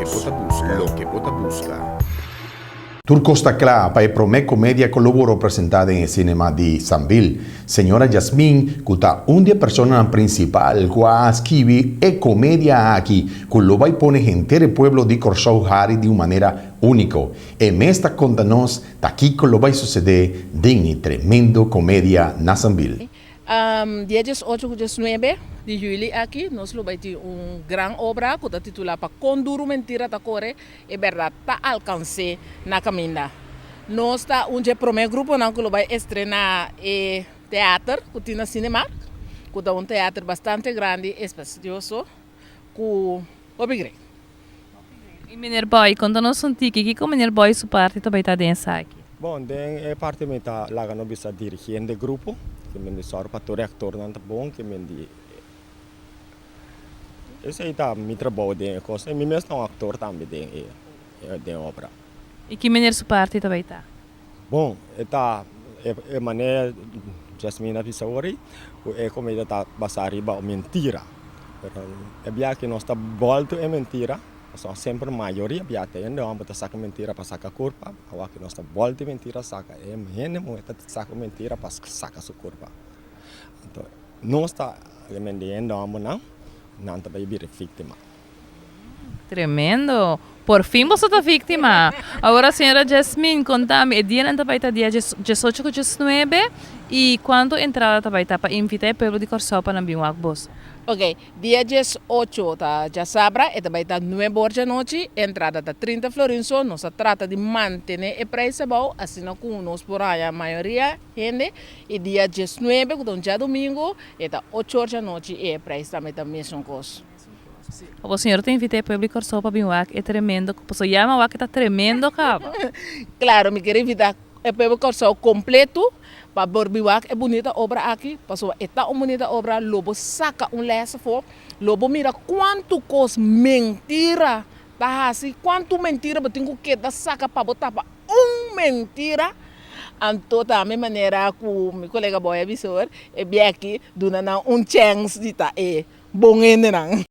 Lo que vota busca. Turco está claro para Promé Comédia colaborou apresentada em cinema de Sambil. Senhora Jasmine, que está uma persona principal, que escreve e comédia aqui, que lo vai pôr gente do pueblo de Corsou Hari de uma maneira única. E mesta conta-nos, aqui que lo vai suceder de tremendo comédia na Sambil. Dia 18 e 19 de julho aqui, nós vamos ter uma grande obra que está titulada Conduro Mentira da Core e Verdade está alcance na caminha. Nós está um primeiro grupo que vai estrear teatro, que tem cinema, que é um teatro bastante grande e espacioso, com obrigado. E Meneer Boy, conta-nos um tique, que como Meneer Boy sua parte também está dentro aqui? Bom, é parte me tá lá no bisa dirigente grupo, que me de sor para o actor não tá bom, que me de esse aí tá me trabalho de coisa, e me mesmo um ator também de obra. E que Meneer sua parte também está? Bom, é maneira Jasmine Pissauri, é como ele tá basariba mentira. É bia que nós tá volto é mentira. Só sempre a maioria biata ainda vamos botar saca mentira para sacar corpo, agora que nós tá volta mentira saca é menino moeda saca mentira para sacar sua corpo. Então nós tá remendando vamos não tá bem vítima. Tremendo! Por fim você está vítima. Agora a senhora Jasmine, conta-me, o dia não vai estar dia 18 e 19 e quando entrada vai estar para invitar o povo de Corsou para não boss. Ok, dia 18 tá, já sabra, e também está 9 horas da noite, entrada tá 30 florins, nós trata de manter o preço bom, assim como nós por aí a maioria gente, e dia 19, que é um dia domingo, e tá 8 horas da noite, e o preço também tá mesmo coisa. O senhor tem invitado o povo de Corsou para vir aqui, é tremendo, o senhor chama aqui, está tremendo, cara. Claro, me queria invitar o povo de Corsou completo, para Borbiwak é bonita obra aqui, passou é uma bonita obra, lobo saca lesso for, lobo mira quanto cos mentira, tá assim, quanto mentira, eu tenho que dar saca para botar para mentira. Então, da mesma maneira que o meu colega boy avisou, é bem aqui, dando chance de estar bom ainda não.